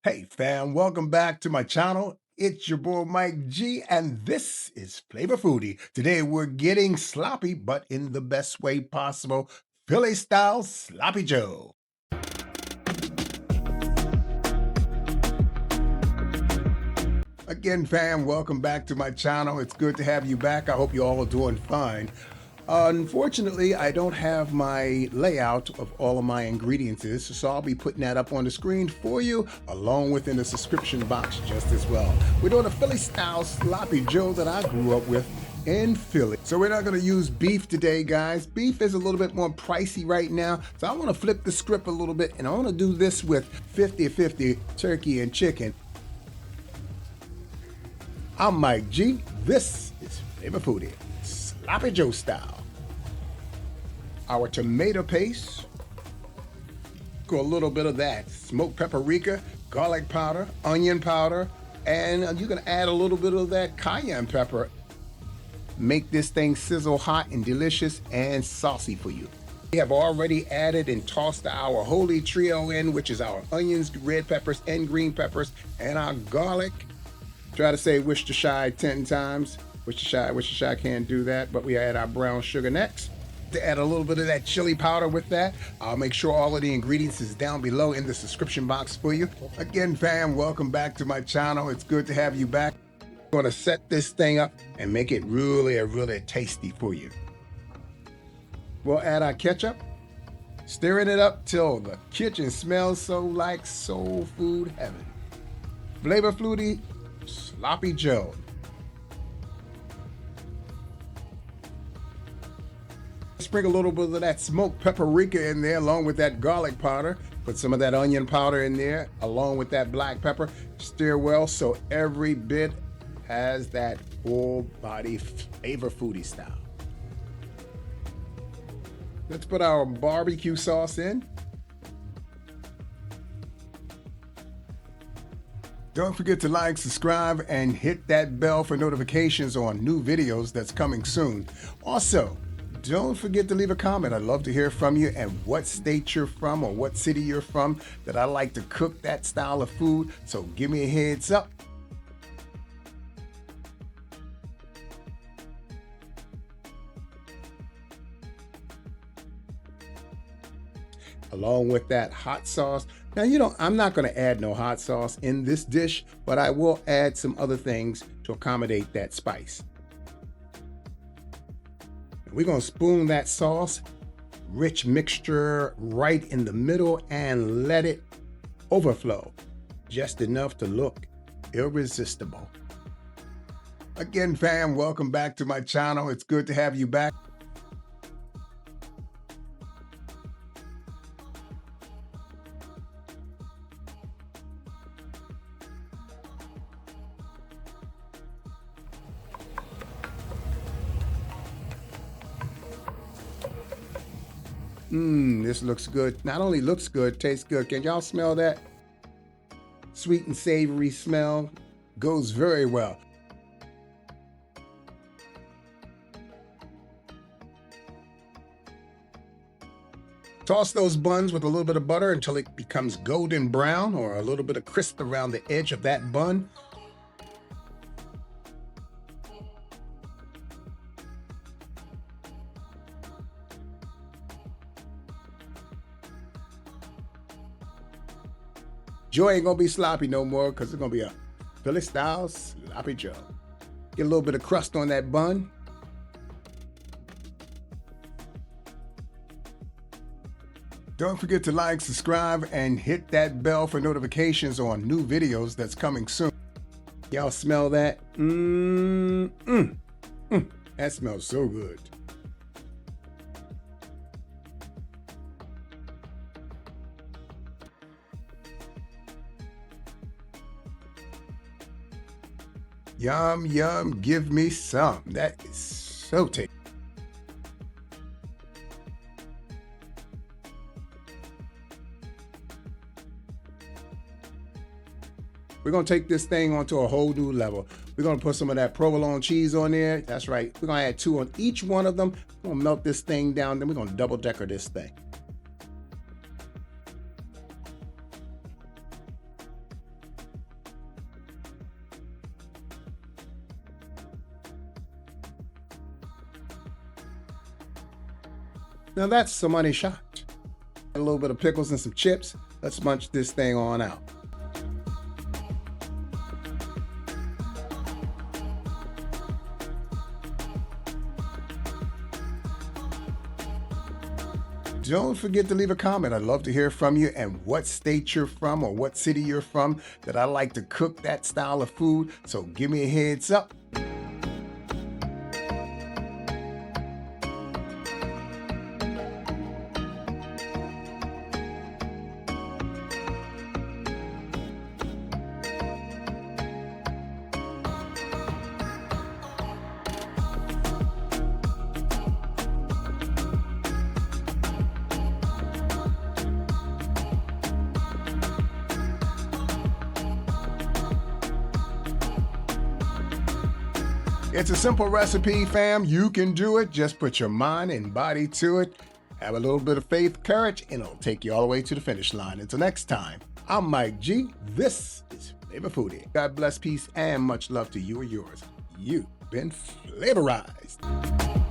Hey fam, welcome back to my channel. It's your boy Mike G, and this is Flavor Foodie. Today we're getting sloppy, but in the best way possible. Philly style sloppy Joe. Again, fam, welcome back to my channel. It's good to have you back. I hope you all are doing fine. Unfortunately, I don't have my layout of all of my ingredients, so I'll be putting that up on the screen for you, along with in the subscription box just as well. We're doing a Philly style sloppy Joe that I grew up with in Philly. So we're not going to use beef today, guys. Beef is a little bit more pricey right now, so I want to flip the script a little bit, and I want to do this with 50-50 turkey and chicken. I'm Mike G. This is Flavor Foodie, Sloppy Joe style. Our tomato paste, go a little bit of that smoked paprika, garlic powder, onion powder, and you can add a little bit of that cayenne pepper. Make this thing sizzle hot and delicious and saucy for you. We have already added and tossed our holy trio in, which is our onions, red peppers, and green peppers, and our garlic. Try to say Worcestershire 10 times. Worcestershire can't do that, but we add our brown sugar next. To add a little bit of that chili powder with that. I'll make sure all of the ingredients is down below in the description box for you. Again, fam, welcome back to my channel. It's good to have you back. I'm gonna set this thing up and make it really tasty for you. We'll add our ketchup, stirring it up till the kitchen smells so like soul food heaven. Flavor Foodie, Sloppy Joe. Sprinkle a little bit of that smoked paprika in there along with that garlic powder. Put some of that onion powder in there along with that black pepper. Stir well so every bit has that full body Flavor Foodie style. Let's put our barbecue sauce in. Don't forget to like, subscribe, and hit that bell for notifications on new videos that's coming soon. Also, don't forget to leave a comment. I'd love to hear from you and what state you're from or what city you're from that I like to cook that style of food. So give me a heads up. Along with that hot sauce. Now, I'm not going to add no hot sauce in this dish, but I will add some other things to accommodate that spice. We're going to spoon that sauce, rich mixture right in the middle and let it overflow, just enough to look irresistible. Again, fam, welcome back to my channel. It's good to have you back. This looks good. Not only looks good, tastes good. Can y'all smell that? Sweet and savory smell goes very well. Toss those buns with a little bit of butter until it becomes golden brown or a little bit of crisp around the edge of that bun. Joe ain't gonna be sloppy no more because it's gonna be a Philly style sloppy Joe. Get a little bit of crust on that bun. Don't forget to like, subscribe, and hit that bell for notifications on new videos that's coming soon. Y'all smell that? That smells so good. Yum, yum, give me some. That is so tasty. We're gonna take this thing onto a whole new level. We're gonna put some of that provolone cheese on there. That's right. We're gonna add 2 on each one of them. We're gonna melt this thing down, then we're gonna double decker this thing. Now that's some money shot. A little bit of pickles and some chips. Let's munch this thing on out. Don't forget to leave a comment. I'd love to hear from you and what state you're from or what city you're from that I like to cook that style of food. So give me a heads up. It's a simple recipe, fam. You can do it. Just put your mind and body to it. Have a little bit of faith, courage, and it'll take you all the way to the finish line. Until next time, I'm Mike G. This is Flavor Foodie. God bless, peace, and much love to you or yours. You've been flavorized.